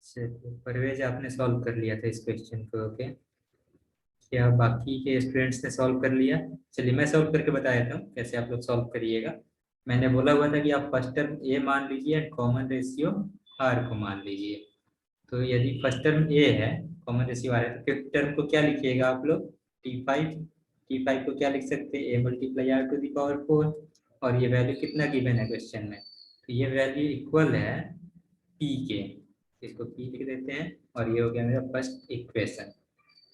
चलिए परवेज, आपने सॉल्व कर लिया था इस क्वेश्चन को। ओके, क्या बाकी के स्टूडेंट्स ने सॉल्व कर लिया? चलिए मैं सॉल्व करके बता देता हूँ कैसे आप लोग सॉल्व करिएगा। मैंने बोला हुआ था कि आप फर्स्ट टर्म ए मान लीजिए एंड कॉमन रेशियो आर को मान लीजिए। तो यदि फर्स्ट टर्म ए है, कॉमन रेशियो आर है, तो फिफ्थ टर्म को क्या लिखिएगा आप लोग? T five. टी फाइव को क्या लिख सकते हैं? A multiply r to the power 4। और ये वैल्यू कितना गिवन है क्वेश्चन में? तो ये वैल्यू इक्वल है पी के। इसको पी लिख देते हैं और ये हो गया मेरा फर्स्ट इक्वेशन।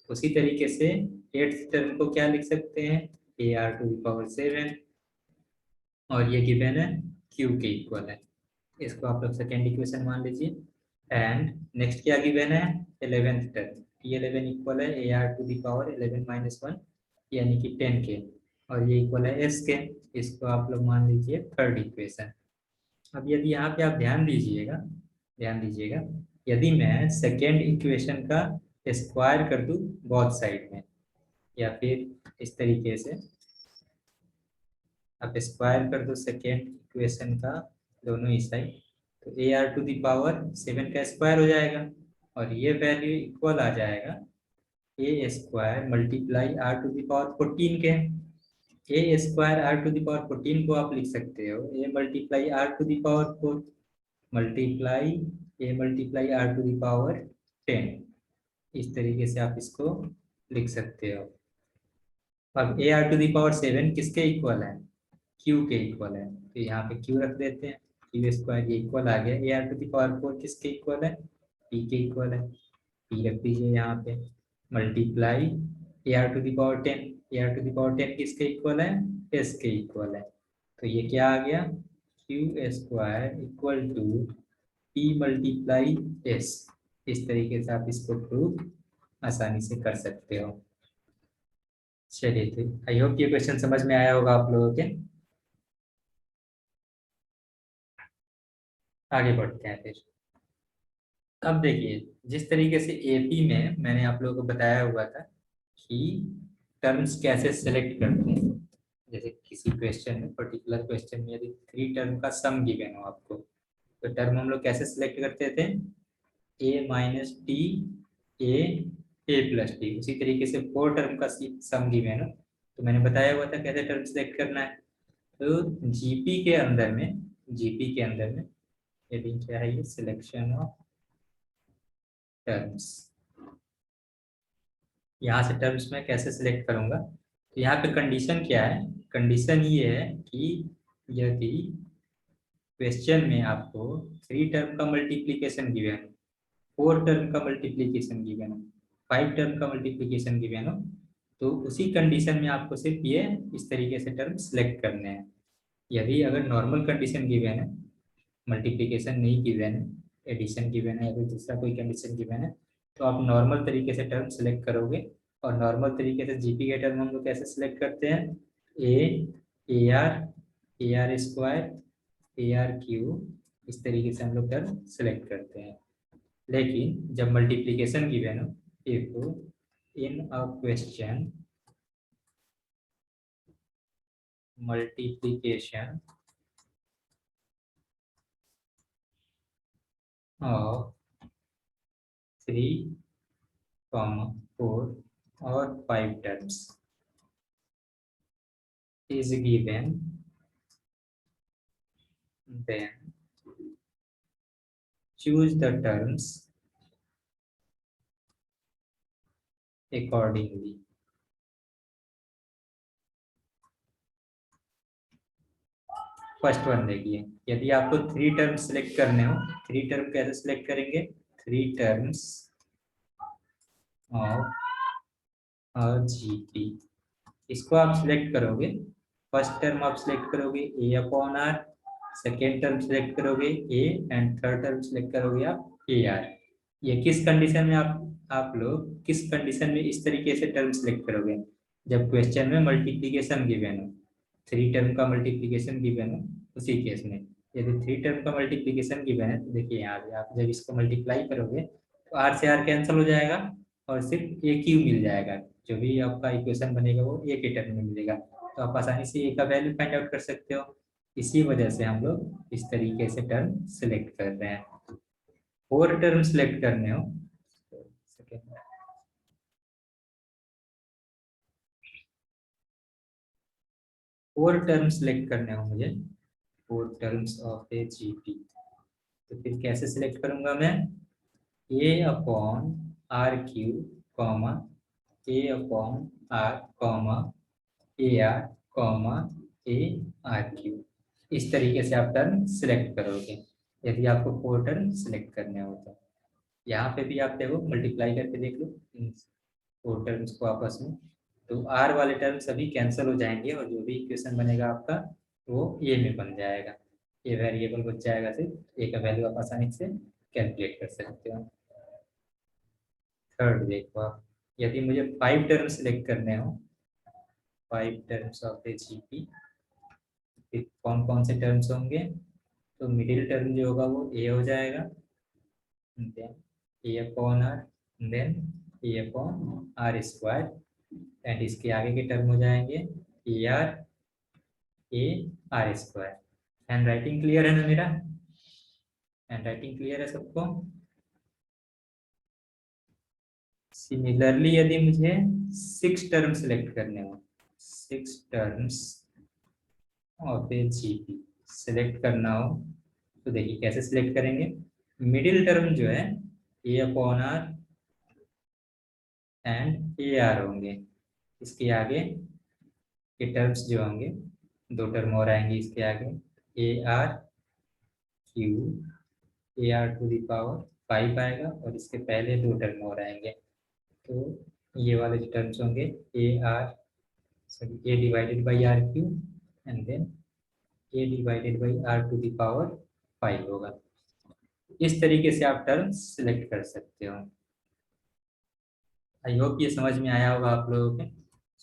उसी तरीके से एट्थ टर्म को क्या लिख सकते हैं? A R to the power 7। और ये गिवन है क्यू के इक्वल है। इसको आप लोग सेकेंड इक्वेशन मान लीजिए। एंड नेक्स्ट क्या गिवन है? 11th टर्म, टी 11 इक्वल है A R to the power 11 - 1 यानी कि 10 के। और ये इक्वल है एस के। इसको आप लोग मान लीजिए थर्ड इक्वेशन। अब यदि यहाँ पे आप ध्यान दीजिएगा, यदि मैं सेकेंड इक्वेशन का स्क्वायर कर दूं बोथ साइड में, या फिर इस तरीके से आप स्क्वायर कर दो सेकेंड इक्वेशन का दोनों ही साइड, तो A R to the power 7 का स्क्वायर हो जाएगा। और ये वैल्यू इक्वल आ जाएगा a square multiply r to the power 14 के। A square r to the power 14 को आप लिख सकते हो a multiply r to the power 4 multiply a multiply r to the power 10। इस तरीके से आप इसको लिख सकते हो। अब A R to the power 7 किसके इक्वल है? क्यू के इक्वल है, तो यहाँ पे क्यू रख देते हैं। क्यू स्क्वायर ये इक्वल आ गया। A R to the power 4 किसके इक्वल है? पी के इक्वल है। पी रख दीजिए यहाँ पे। Multiply A R to the power 10। A R to the power 10 किसके इक्वल है? एस के इक्वल है। तो ये क्या आ गया? Q square equal to P multiply S. इस तरीके से आप इसको प्रूव आसानी से कर सकते हो। चलिए, तो आई होप ये क्वेश्चन समझ में आया होगा आप लोगों के। आगे बढ़ते हैं फिर। अब देखिए, जिस तरीके से एपी में मैंने आप लोगों को बताया हुआ था कि टर्म्स कैसे सेलेक्ट करते हैं। जैसे किसी क्वेश्चन में, पर्टिकुलर क्वेश्चन में यदि 3 टर्म का सम गिवन हो आपको, तो टर्म हम लोग कैसे सिलेक्ट करते थे? ए माइनस टी, ए प्लस टी। उसी तरीके से 4 टर्म का सम गिवन हो, तो मैंने बताया हुआ था कैसे टर्म सेलेक्ट करना है। तो जीपी के अंदर में यदि क्या है, ये सिलेक्शन ऑफ टर्म्स। यहाँ से टर्म्स में कैसे सिलेक्ट करूंगा? तो यहाँ पे कंडीशन क्या है? कंडीशन ये है कि यदि क्वेश्चन में आपको 3 टर्म का मल्टीप्लीकेशन गिवन हो, 4 टर्म का मल्टीप्लीकेशन गिवन हो, 5 टर्म का मल्टीप्लीकेशन गिवन हो, तो उसी कंडीशन में आपको सिर्फ ये इस तरीके से टर्म सिलेक्ट करने हैं। यदि अगर नॉर्मल कंडीशन गिवन है, मल्टीप्लीकेशन नहीं गिवन है, एडिशन गिवन है या फिर दूसरा कोई कंडीशन गिवन है, तो आप नॉर्मल तरीके से टर्म सेलेक्ट करोगे। और नॉर्मल तरीके से जीपी के टर्म हम लोग कैसे सिलेक्ट करते हैं? A, a are square, a are q, इस तरीके से हम लोग टर्म सेलेक्ट करते हैं। लेकिन जब मल्टीप्लीकेशन गिवन हो, if in a question multiplication of 3, 4 और 5 terms is given, then choose the terms accordingly। First one देखिए, यदि आपको 3 टर्म्स सिलेक्ट करने हो, 3 टर्म कैसे सिलेक्ट करेंगे? 3 टर्म्स ऑफ अ जीपी, इसको आप सिलेक्ट करोगे। फर्स्ट टर्म आप सिलेक्ट करोगे a upon are, second term select करोगे a, and third term select करोगे आप ए आर। ये किस कंडीशन में आप लोग किस कंडीशन में इस तरीके से टर्म सिलेक्ट करोगे? जब क्वेश्चन में मल्टीप्लीकेशन गिवन हो, 3 टर्म का मल्टीप्लीकेशन गिवन हो, उसी केस में। यदि 3 टर्म का मल्टीप्लीकेशन गिवन है, तो देखिए यहाँ पे आप जब इसको मल्टीप्लाई करोगे तो आर से आर कैंसिल हो जाएगा और सिर्फ ए क्यू मिल जाएगा। जो भी आपका इक्वेशन बनेगा वो ए के टर्म में मिलेगा, तो आप आसानी से ए का वैल्यू फाइंड आउट कर सकते हो। इसी वजह से हम लोग इस तरीके से टर्म सिलेक्ट कर रहे हैं। 4 टर्म सिलेक्ट करने हो, सेकेंड, 4 टर्म सिलेक्ट करने हो मुझे, 4 टर्म्स ऑफ ए जीपी, तो फिर कैसे सिलेक्ट करूंगा मैं? A upon r q comma a upon r comma a r comma a are q, इस तरीके से आप टर्म सिलेक्ट करोगे यदि आपको 4 टर्म सिलेक्ट करने हो तो। यहाँ पे भी आप देखो, मल्टीप्लाई करके देख लो इन 4 टर्म्स को आपस में, तो आर वाले टर्म सभी कैंसिल हो जाएंगे और जो भी इक्वेशन बनेगा आपका वो ए में बन जाएगा, ए वेरिएबल बच जाएगा, सिर्फ ए का वैल्यू आप आसानी से कैलकुलेट कर सकते हो। थर्ड देखो आप, यदि मुझे 5 टर्म सिलेक्ट करने हो, 5 टर्म्स ऑफ ए जीपी, फिर कौन कौन से टर्म्स होंगे? तो मिडिल टर्म जो होगा वो ए हो जाएगा, then A upon R, then A upon are square, and इसके आगे के टर्म हो जाएंगे A R A R square. Handwriting clear है ना मेरा? हैंड राइटिंग क्लियर है सबको? सिमिलरली यदि मुझे 6 टर्म सिलेक्ट करने हो, 6 terms of A GP select करना हो, तो देखिए कैसे सिलेक्ट करेंगे। मिडिल टर्म जो है a upon r and a r होंगे, इसके आगे के टर्म्स जो होंगे, 2 टर्म और आएंगे इसके आगे, A are Q A R to the power 5 आएगा, और इसके पहले 2 टर्म और आएंगे, तो ये वाले जो टर्म्स होंगे A R, sorry, A divided by R Q and then A divided by R to the power 5 होगा। इस तरीके से आप टर्म सिलेक्ट कर सकते हो। आई होप ये समझ में आया होगा आप लोगों के।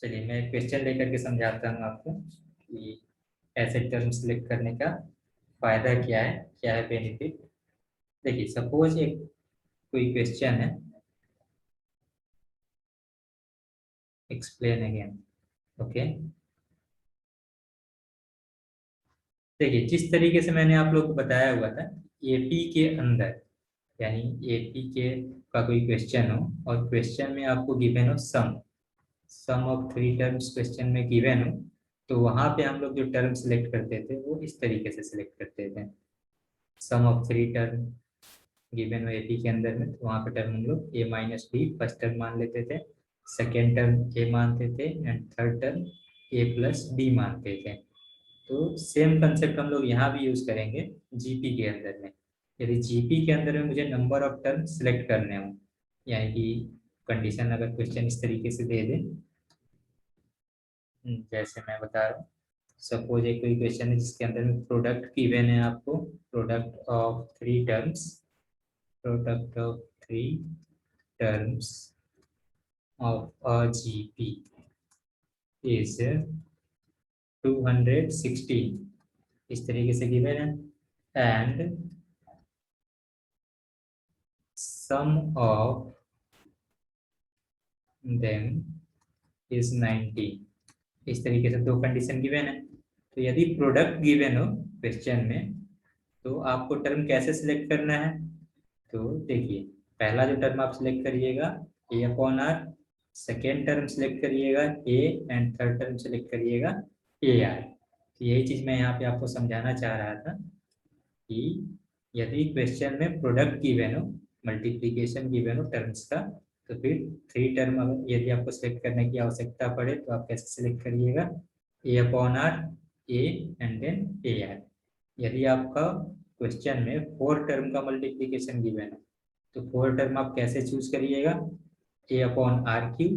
चलिए मैं क्वेश्चन लेकर के समझाता हूँ आपको कि ऐसे टर्म सिलेक्ट करने का फायदा क्या है बेनिफिट। देखिए सपोज एक कोई क्वेश्चन है, एक्सप्लेन अगेन, ओके। देखिए जिस तरीके से मैंने आप लोग को बताया हुआ था, एपी के अंदर, यानी एपी के का कोई क्वेश्चन हो और क्वेश्चन में आपको गिवन हो सम ऑफ 3 टर्म्स क्वेश्चन में गिवन हो, तो वहां पे हम लोग जो टर्म सिलेक्ट करते थे वो इस तरीके से सिलेक्ट करते थे। सम ऑफ 3 टर्म गिवन हो एपी के अंदर में, तो वहाँ पे टर्म हम लोग A minus B first term मान लेते थे, सेकेंड टर्म ए मानते थे, and third term A plus B मानते थे। तो सेम कंसेप्ट हम लोग यहाँ भी यूज करेंगे जीपी के अंदर में। यदि जीपी के अंदर में मुझे नंबर ऑफ टर्म सिलेक्ट करने हो, यानी कि कंडीशन अगर क्वेश्चन इस तरीके से दे दे, जैसे मैं बता रहा हूँ, सपोज एक कोई क्वेश्चन है जिसके अंदर में प्रोडक्ट गिवन है आपको, product of 3 terms, product of 3 terms of a GP is 216, इस तरीके से गिवन है, and sum of them is 90, इस तरीके से 2 कंडीशन गिवन है। तो यदि प्रोडक्ट गिवन हो क्वेश्चन में, तो आपको टर्म कैसे सिलेक्ट करना है? तो देखिए पहला जो टर्म आप सिलेक्ट करिएगा a upon are, second term select करिएगा a, and third term select करिएगा ए आर। तो यही चीज मैं यहाँ पे आपको समझाना चाह रहा था कि यदि क्वेश्चन में प्रोडक्ट गिवन हो, मल्टीप्लीकेशन गिवन हो टर्म्स का, तो फिर 3 टर्म यदि आपको सिलेक्ट करने की आवश्यकता पड़े तो आप कैसे सिलेक्ट करिएगा? A upon r, a and then a r. यदि आपका क्वेश्चन में 4 टर्म का मल्टीप्लीकेशन गिवन है, तो 4 टर्म आप कैसे चूज करिएगा? A upon r Q,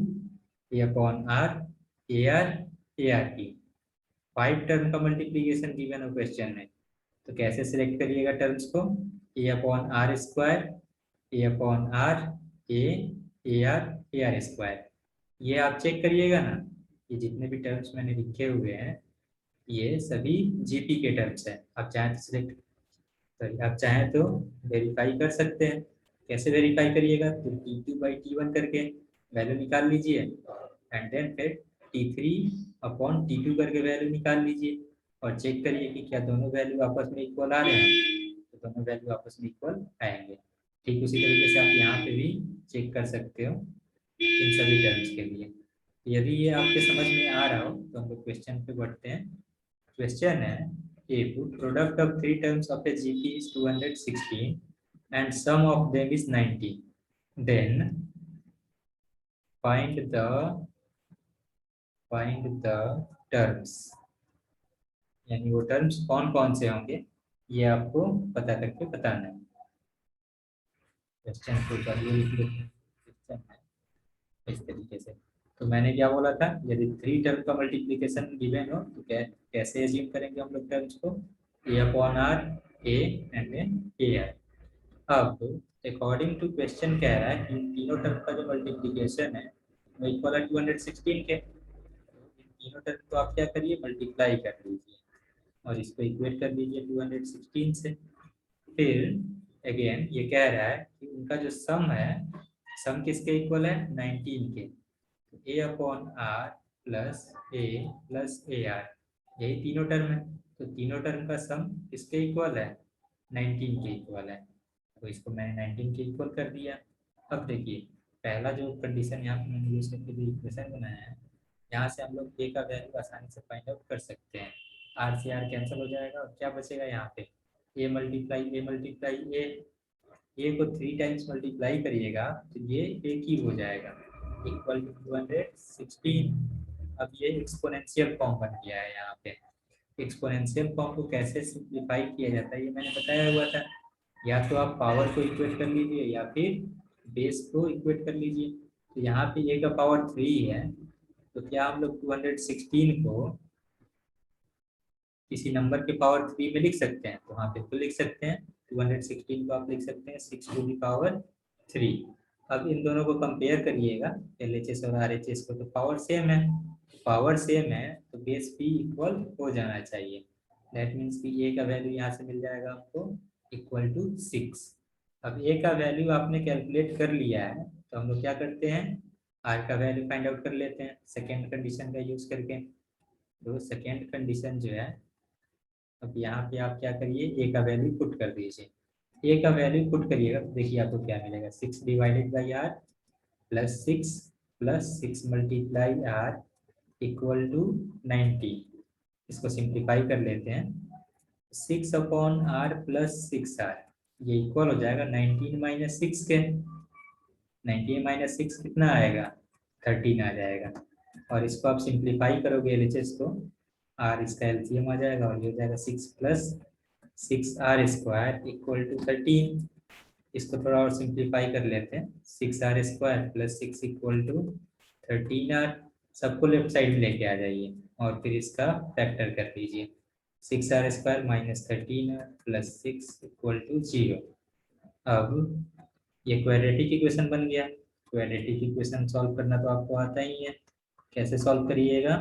a upon r, A R, A R q. 5 term का मल्टीप्लीकेशन गिवन हो क्वेश्चन में, तो कैसे सिलेक्ट करिएगा टर्म्स को? A upon are square, a upon r, a, a are, A R square. ये आप check करिएगा ना, ये जितने भी टर्म्स मैंने लिखे हुए हैं ये सभी जीपी के टर्म्स हैं। आप चाहें तो सिलेक्ट, सॉरी, आप चाहें तो वेरीफाई कर सकते हैं। कैसे वेरीफाई करिएगा? तो T2/T1 करके वैल्यू निकाल लीजिए, एंड देन फिर T3/T2 करके वैल्यू निकाल लीजिए, और चेक करिए कि क्या दोनों वैल्यू आपस में इक्वल आ रहे हैं, तो दोनों वैल्यू आपस में इक्वल आएंगे। ठीक उसी तरीके से आप यहाँ पे भी चेक कर सकते हो इन सभी टर्म्स के लिए। यदि ये आपके समझ में आ रहा हो तो हम लोग क्वेश्चन पे बढ़ते हैं। क्वेश्चन है, if product of three terms of a GP is 216 and sum of them is 90, then find the terms, यानी वो टर्म्स कौन कौन से होंगे ये आपको पता करके बताना है। क्वेश्चन को पढ़िए, लिख लेते हैं। क्वेश्चन है इस तरीके से। तो मैंने क्या बोला था, यदि थ्री टर्म का मल्टीप्लीकेशन गिवन हो तो कैसे एज्यूम करेंगे हम लोग टर्म्स को, a upon r, a and a r. अब अकॉर्डिंग टू क्वेश्चन कह रहा है कि इन तीनों टर्म का जो मल्टीप्लीकेशन है वो इक्वल है 216 के। इन तीनों टर्म को आप क्या करिए, मल्टीप्लाई कर लीजिए और इसको इक्वेट कर लीजिए 216 से। फिर अगेन ये कह रहा है कि उनका जो सम है, सम किसके इक्वल है, 19 के। तो a upon are plus a r, यही तीनों टर्म है। तो तीनों टर्म का सम किसके इक्वल है, 19 के इक्वल है। तो इसको मैंने 19 के इक्वल कर दिया। अब देखिए पहला जो कंडीशन यहाँ पे मैंने यूज करके जो इक्वेशन बनाया है, यहाँ से हम लोग ए का वैल्यू आसानी से फाइंड आउट कर सकते हैं। आर से आर कैंसिल हो जाएगा और क्या बचेगा यहाँ पे, ए मल्टीप्लाई ए को 3 टाइम्स मल्टीप्लाई करिएगा तो ये ए क्यूब हो जाएगा इक्वल टू 216। अब ये एक्सपोनेंशियल फॉर्म बन गया है। यहाँ पे एक्सपोनेंशियल फॉर्म को कैसे सिंप्लीफाई किया जाता है ये मैंने बताया हुआ था। या तो आप पावर को इक्वेट कर लीजिए या फिर बेस को इक्वेट कर लीजिए। तो यहाँ पे ए का पावर 3 है, तो क्या हम लोग 216 को किसी नंबर के पावर 3 में लिख सकते हैं, तो हाँ बिल्कुल लिख सकते हैं। 216 को आप लिख सकते हैं 6 टू द पावर 3। अब इन दोनों को कंपेयर करिएगा LHS और RHS को, तो पावर सेम है। पावर सेम है तो बेस भी इक्वल हो जाना चाहिए। दैट मीन्स कि ए का वैल्यू यहाँ से मिल जाएगा आपको इक्वल टू 6। अब ए का वैल्यू आपने कैलकुलेट कर लिया है तो हम लोग क्या करते हैं, आर का वैल्यू फाइंड आउट कर लेते हैं सेकेंड कंडीशन का यूज करके। तो सेकेंड कंडीशन जो है, अब यहाँ पे आप क्या करिए, ए का वैल्यू पुट कर दीजिए। ए का वैल्यू पुट करिएगा तो देखिए आपको क्या मिलेगा, 6 divided by R plus six multiply R equal to 90। इसको सिंप्लीफाई कर लेते हैं। 6 अपॉन आर प्लस 6 आर, ये इक्वल हो जाएगा 19 माइनस 6 के। 19 माइनस 6 कितना आएगा, 13 आ जाएगा। और इसको आप सिंप्लीफाई करोगे एलएचएस को, आर इसका एलसीएम आ जाएगा और ये हो जाएगा 6 plus 6r square equal to 13। इसको थोड़ा और सिंप्लीफाई कर लेते हैं, 6r square plus 6 equal to 13r। सबको लेफ्ट साइड में लेके आ जाइए और फिर इसका फैक्टर कर दीजिए। 6r square minus 13r plus 6 equal to 0। अब ये क्वाड्रेटिक इक्वेशन बन गया। क्वाड्रेटिक इक्वेशन सॉल्व करना तो आपको आता ही है। कैसे सॉल्व करिएगा,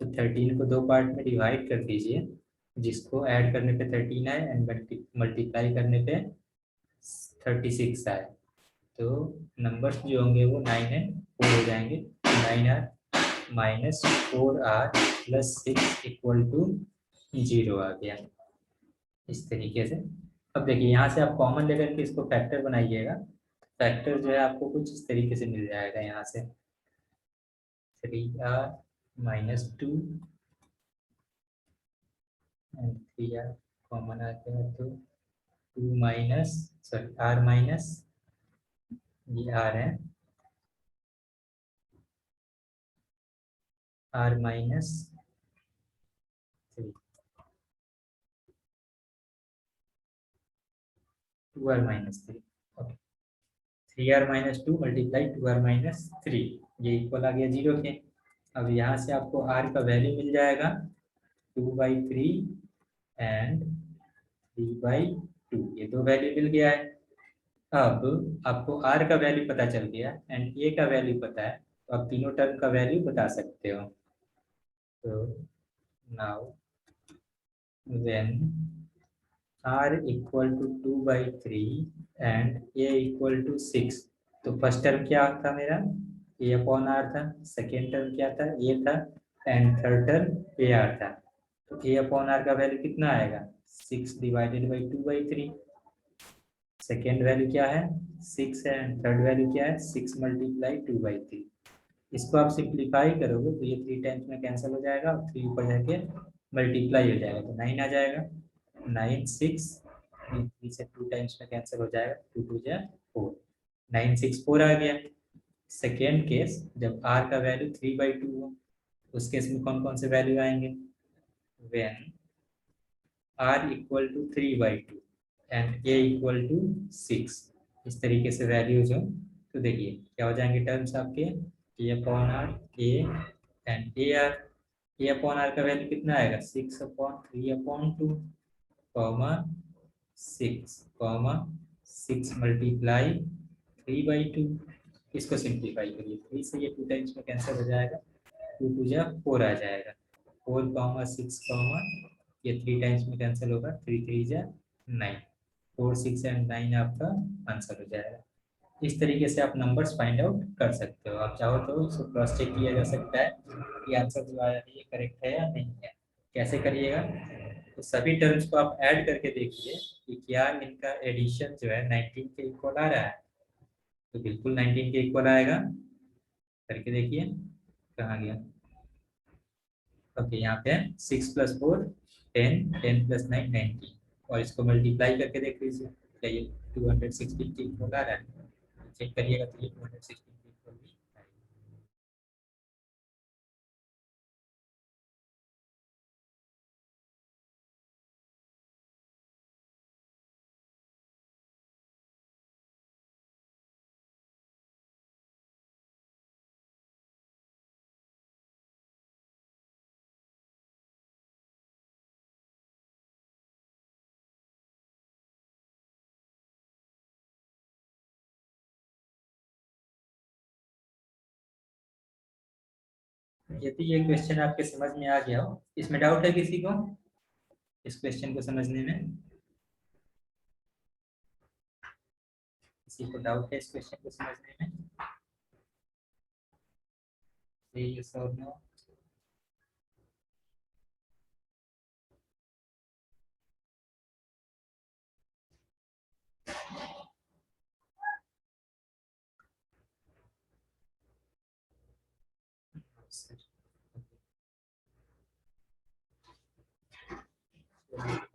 तो 13 को 2 पार्ट में डिवाइड कर दीजिए, जिसको ऐड करने पे 13 आए एंड मल्टीप्लाई करने पे 36 आए। तो नंबर्स जो होंगे वो 9 एंड 4 हो जाएंगे। 9r minus 4r plus 6 equal to 0 आ गया इस तरीके से। अब देखिए यहाँ से आप कॉमन लेकर के इसको फैक्टर बनाइएगा। फैक्टर जो है आपको कुछ इस तरीके से मिल जाएगा, यहाँ से 3r minus 2 and 3r common आ गया तो 2 माइनस सॉरी r माइनस, ये r है, r minus 3, 2r minus 3। Okay, 3r minus 2 multiply 2r minus 3, ये इक्वल आ गया 0 के। अब यहाँ से आपको r का वैल्यू मिल जाएगा 2/3 एंड 3/2, ये दो वैल्यू मिल गया है। अब आपको r का वैल्यू पता चल गया एंड a का वैल्यू पता है, तो आप तीनों टर्म का वैल्यू बता सकते हो। तो now when r equal to 2/3 and a equal to 6, तो फर्स्ट टर्म क्या था मेरा, a अपॉन r था। सेकेंड टर्म क्या था, a था। एंड थर्ड टर्म ar था। तो a अपॉन r का वैल्यू कितना आएगा, 6 डिवाइडेड बाई 2/3। सेकेंड वैल्यू क्या है 6 है, एंड थर्ड वैल्यू क्या है 6 मल्टीप्लाई 2/3। इसको आप सिंप्लीफाई करोगे तो ये 3 टाइम्स में कैंसिल हो जाएगा और 3 ऊपर जाके मल्टीप्लाई हो जाएगा तो 9 आ जाएगा। 9 6 3 से 2 टाइम्स में कैंसिल हो जाएगा, 2 2 जा 4, 9 6 4 आ गया। सेकेंड केस जब r का वैल्यू 3/2 हो, उस केस में कौन कौन से वैल्यू आएंगे, when r equal to 3/2 and a equal to 6, इस तरीके से वैल्यूज हो तो देखिए क्या हो जाएंगे टर्म्स आपके a upon r a and a upon r का वैल्यू कितना आएगा 6/3/2 कॉमा 6 कॉमा 6 मल्टीप्लाई 3/2। इसको सिंप्लीफाई करिए, 3 से ये 2 टाइम्स में कैंसिल हो जाएगा, 2 2 जा 4 आ जाएगा, 4 कॉमा 6 कॉमा ये 3 टाइम्स में कैंसिल होगा, 3 3 जा 9, 4 6 एंड 9 आपका आंसर हो जाएगा। इस तरीके से आप नंबर्स फाइंड आउट कर सकते हो। आप चाहो तो इसको क्रॉस चेक किया जा सकता है कि आंसर जो आया है ये करेक्ट है या नहीं है। कैसे करिएगा, तो सभी टर्म्स को आप ऐड करके देखिए कि क्या इनका एडिशन जो है 19 के इक्वल आ रहा है, तो बिल्कुल 19 के इक्वल आएगा, करके देखिए कहाँ गया। ओके यहाँ पे 6 + 4 10, 10 + 9 19, और इसको मल्टीप्लाई करके देख लीजिए क्या ये 216 के इक्वल आ रहा है, चेक करिएगा तो ये 216 के इक्वल भी आएगा। यदि ये क्वेश्चन आपके समझ में आ गया हो, इसमें डाउट है किसी को इस क्वेश्चन को समझने में, किसी को डाउट है इस क्वेश्चन को समझने में, यस और नो।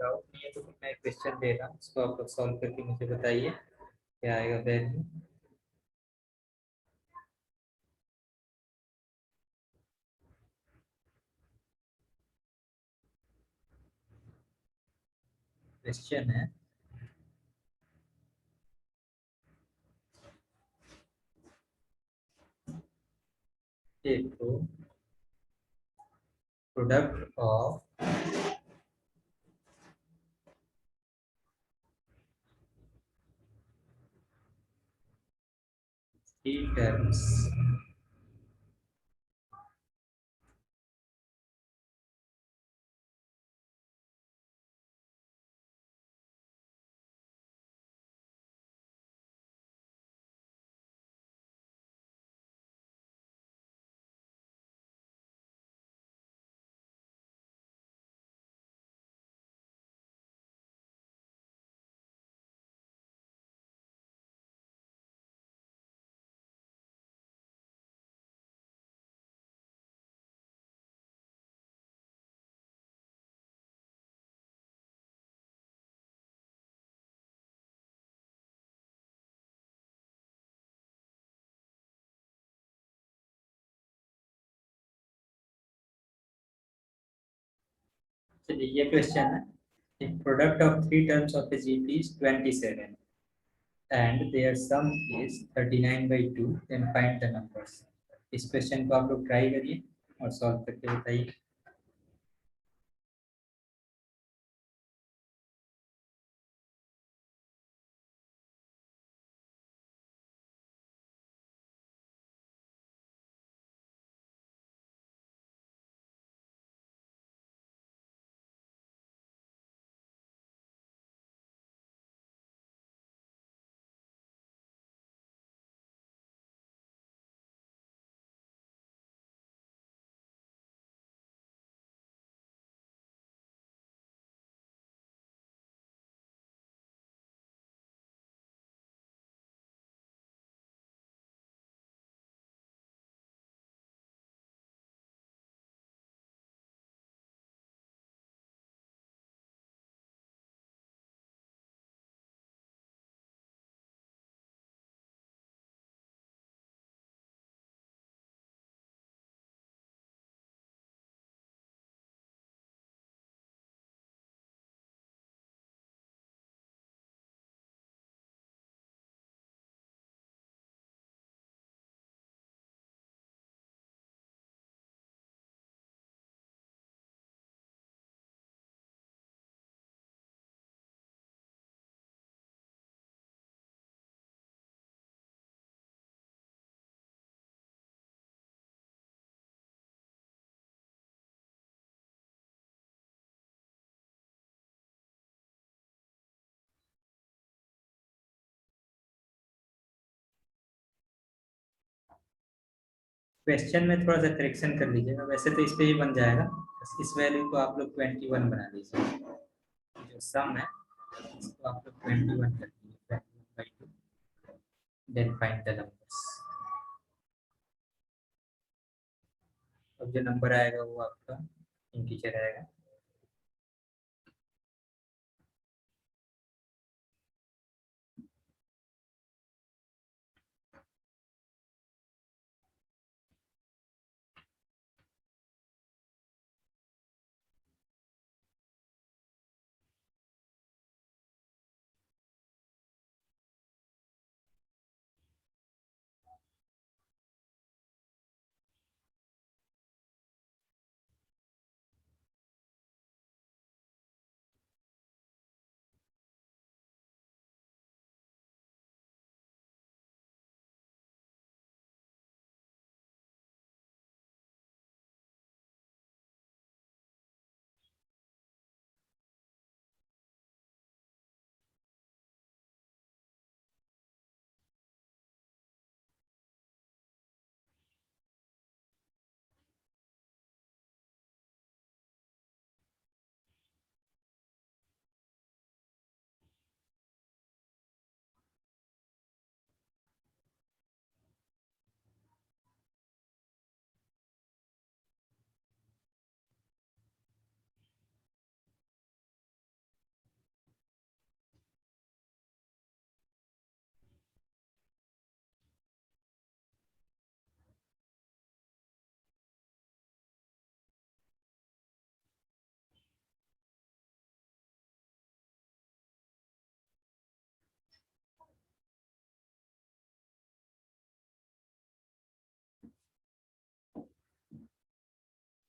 डाउट नहीं है तो फिर मैं क्वेश्चन दे रहा हूँ, इसको आप लोग सॉल्व करके मुझे बताइए क्या आएगा वैल्यू। क्वेश्चन है देखो, प्रोडक्ट ऑफ थ्री टर्म्स चलिए ये क्वेश्चन है, product of three terms of A GP is 27 and their sum is 39/2, then find the numbers। इस क्वेश्चन को आप लोग ट्राई करिए और सॉल्व करके बताइए। क्वेश्चन में थोड़ा सा करेक्शन कर लीजिएगा, वैसे तो इस पे ही बन जाएगा, बस इस वैल्यू को आप लोग 21 बना दीजिए। जो सम है इसको आप लोग 21 कर दीजिए, 21/2, देन फाइंड द नंबर्स। अब जो नंबर आएगा वो आपका इंटीजर आएगा।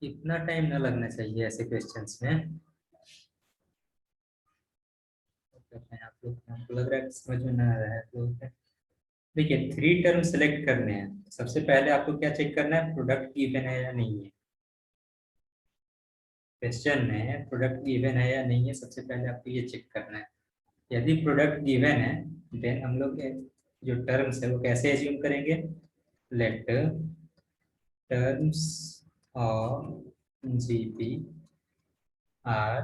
इतना टाइम ना लगना चाहिए ऐसे क्वेश्चंस में। तो करते हैं आप लोग, आपको लग रहा है कि समझ में ना आ रहा है तो देखिए, 3 टर्म सेलेक्ट करने हैं। सबसे पहले आपको क्या चेक करना है, प्रोडक्ट गिवन है या नहीं है। क्वेश्चन में प्रोडक्ट गिवन है या नहीं है, सबसे पहले आपको ये चेक करना है। यदि प्रोडक्ट गिवन है देन हम लोग जो टर्म्स है वो कैसे एज्यूम करेंगे, let terms of GP are,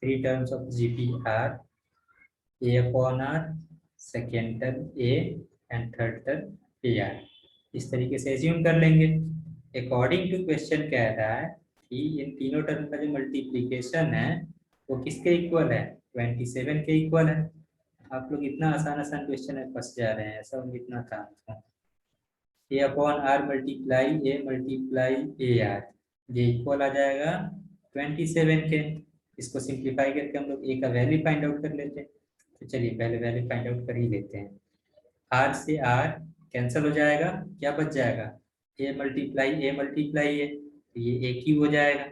3 terms of GP are A upon are, second term A and third term A R. इस तरीके से एज्यूम कर लेंगे। अकॉर्डिंग टू क्वेश्चन कह रहा है कि इन तीनों टर्म का जो मल्टीप्लीकेशन है वो किसके इक्वल है, 27 के इक्वल है। आप लोग इतना आसान आसान क्वेश्चन में फंस जा रहे हैं, ऐसा इतना था। A upon r multiply A r, ये इक्वल आ जाएगा 27 के। इसको सिंप्लीफाई करके हम लोग ए का वैल्यू फाइंड आउट कर लेते हैं। तो चलिए पहले वैल्यू फाइंड आउट कर ही लेते हैं। आर से आर कैंसिल हो जाएगा, क्या बच जाएगा, ए मल्टीप्लाई ए, तो ये ए क्यू हो जाएगा,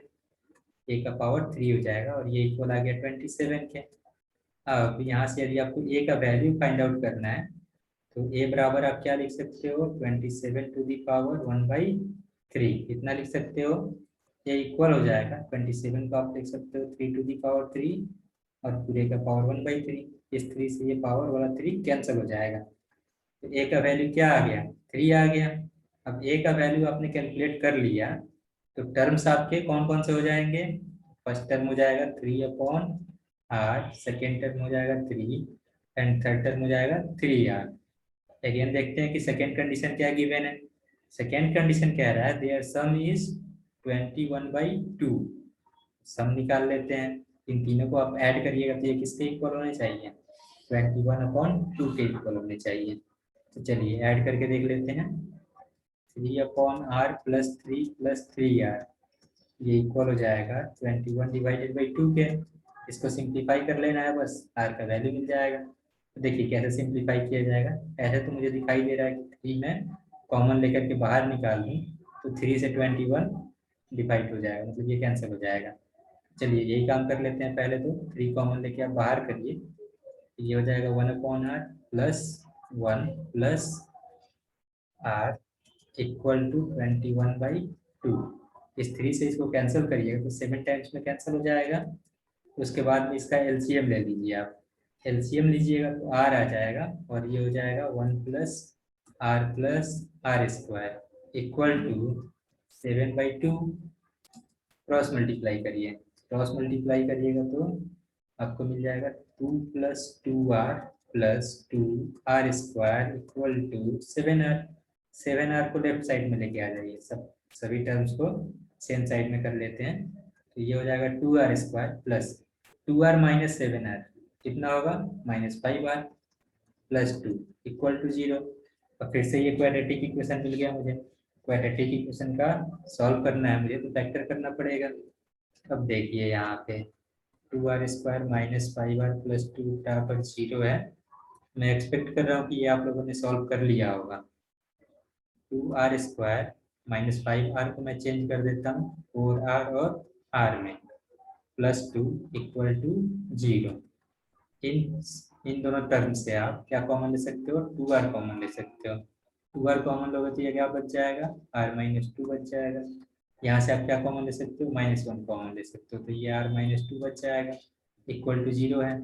ए का पावर 3 हो जाएगा और ये इक्वल आ गया 27 के। अब यहाँ से यदि आपको ए का वैल्यू फाइंड आउट करना है तो ए बराबर आप क्या लिख सकते हो, 27 टू दी पावर 1/3, इतना लिख सकते हो। ये इक्वल हो जाएगा 27 को आप लिख सकते हो 3 टू दी पावर 3 और पूरे का पावर 1/3। इस 3 से ये पावर वाला 3 कैंसिल हो जाएगा, तो ए का वैल्यू क्या आ गया, 3 आ गया। अब ए का वैल्यू आपने कैलकुलेट कर लिया तो टर्म्स आपके कौन कौन से हो जाएंगे, फर्स्ट टर्म हो जाएगा 3/8, सेकेंड टर्म हो जाएगा 3 एंड थर्ड टर्म हो जाएगा 3r। अगेन देखते हैं कि सेकेंड कंडीशन क्या गिवन है। सेकेंड कंडीशन कह रहा है देयर सम इज 21/2। सम निकाल लेते हैं, इन तीनों को आप ऐड करिएगा तो ये किसके इक्वल होने चाहिए, 21/2 के इक्वल होने चाहिए। तो चलिए ऐड करके देख लेते हैं। 3/r प्लस 3 प्लस 3r, ये इक्वल हो जाएगा 21/2 के। इसको सिंप्लीफाई कर लेना है, बस r का वैल्यू मिल जाएगा। तो देखिए कैसे सिंप्लीफाई किया जाएगा। ऐसे तो मुझे दिखाई दे रहा है कि 3 में कॉमन लेकर के बाहर निकाल दूँ तो 3 से 21 डिवाइड हो जाएगा, मतलब ये कैंसिल हो जाएगा। चलिए यही काम कर लेते हैं। पहले तो 3 कॉमन लेके आप बाहर करिए, ये हो जाएगा 1/r plus 1 plus r equal to 21/2। इस 3 से इसको कैंसिल करिएगा तो 7 टाइम्स में कैंसिल हो जाएगा। उसके बाद में इसका एलसीएम ले लीजिए आप, एलसीएम लीजिएगा तो आर आ जाएगा और ये हो जाएगा 1 plus R square equal to 7/2, cross multiply करिए, क्रॉस मल्टीप्लाई करिएगा तो आपको मिल जाएगा 2 + 2r + 2r² equal to 7r। 7r को लेफ्ट साइड में लेके आ जाइए, सभी टर्म्स को सेम साइड में कर लेते हैं, तो ये हो जाएगा 2r² plus 2r minus 7r कितना होगा -5r + 2 इक्वल टू 0। और फिर से ये क्वाड्रेटिक इक्वेशन मिल गया मुझे, क्वाड्रेटिक इक्वेशन का सॉल्व करना है मुझे तो फैक्टर करना पड़ेगा। अब देखिए यहाँ पे 2r² - 5r + 2 बराबर 0 है। मैं एक्सपेक्ट कर रहा हूँ कि ये आप लोगों ने सॉल्व कर लिया होगा। 2r² - 5r को मैं चेंज कर देता हूँ 4r और r में, +2 इक्वल टू 0। इन दोनों टर्म से आप क्या कॉमन ले सकते हो, 2r कॉमन ले सकते हो। 2r कॉमन लोगे तो ये क्या बच जाएगा, r - 2 बच जाएगा। यहाँ से आप क्या कॉमन ले सकते हो, -1 कॉमन ले सकते हो, तो ये r - 2 बच जाएगा इक्वल टू 0 है।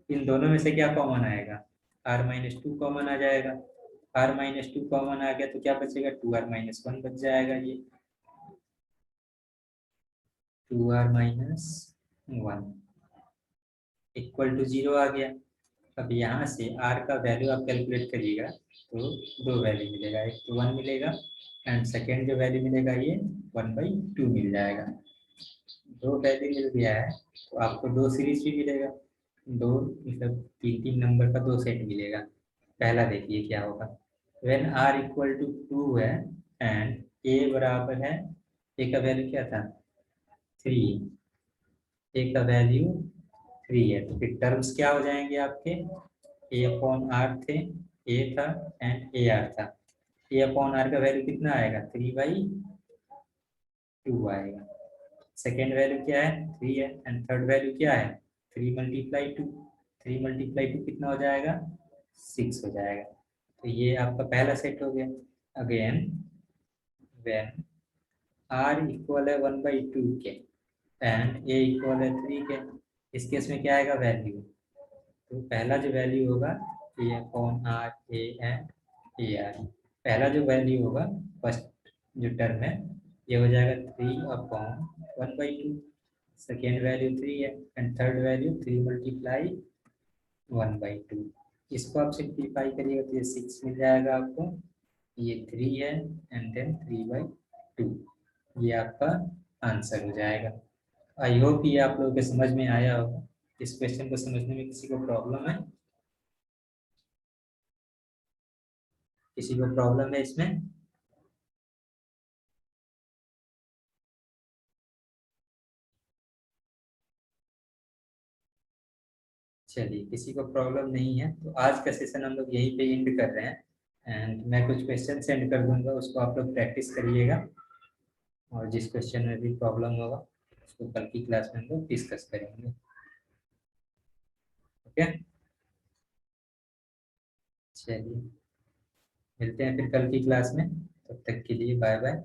इन दोनों में से क्या कॉमन आएगा, r - 2 कॉमन आ जाएगा। r - 2 कॉमन आ गया तो क्या बचेगा, 2r - 1 बच जाएगा। ये 2r - 1 इक्वल टू 0 आ गया। अब यहाँ से r का वैल्यू आप कैलकुलेट करिएगा तो दो वैल्यू मिलेगा, एक तो 1 मिलेगा एंड सेकेंड जो वैल्यू मिलेगा ये 1/2 मिल जाएगा। दो वैल्यू मिल गया है तो आपको दो सीरीज भी मिलेगा, दो मतलब 3 नंबर का दो सेट मिलेगा। पहला देखिए क्या होगा, व्हेन r इक्वल टू 2 है एंड a बराबर है, a का वैल्यू क्या था 3, a का वैल्यू 3 है, तो फिर टर्म्स क्या हो जाएंगे आपके, a/r थे, a था एंड ar था। a/r का वैल्यू कितना आएगा 3/2 आएगा। सेकेंड वैल्यू क्या है 3 है एंड थर्ड वैल्यू क्या है 3 × 2, 3 × 2 कितना हो जाएगा 6 हो जाएगा। तो ये आपका पहला सेट हो गया। अगेन व्हेन r इक्वल है 1/2 के एंड a इक्वल है 3 के, इस केस में क्या आएगा वैल्यू, तो पहला जो वैल्यू होगा a/r a एंड ar, पहला जो वैल्यू होगा फर्स्ट जो टर्म है ये हो जाएगा 3/1/2, सेकेंड वैल्यू 3 है एंड थर्ड वैल्यू 3 × 1/2। इसको आप सिंप्लीफाई करिएगा तो ये 6 मिल जाएगा आपको, ये 3 है एंड देन 3/2, ये आपका आंसर हो जाएगा। आई होप ये आप लोगों के समझ में आया होगा। इस क्वेश्चन को समझने में किसी को प्रॉब्लम है, किसी को प्रॉब्लम है इसमें? चलिए किसी को प्रॉब्लम नहीं है तो आज का सेशन हम लोग यहीं पे एंड कर रहे हैं एंड मैं कुछ क्वेश्चन सेंड कर दूंगा, उसको आप लोग प्रैक्टिस करिएगा और जिस क्वेश्चन में भी प्रॉब्लम होगा उसको कल की क्लास में हम लोग डिस्कस करेंगे। ओके, चलिए मिलते हैं फिर कल की क्लास में, तब तक के लिए बाय बाय।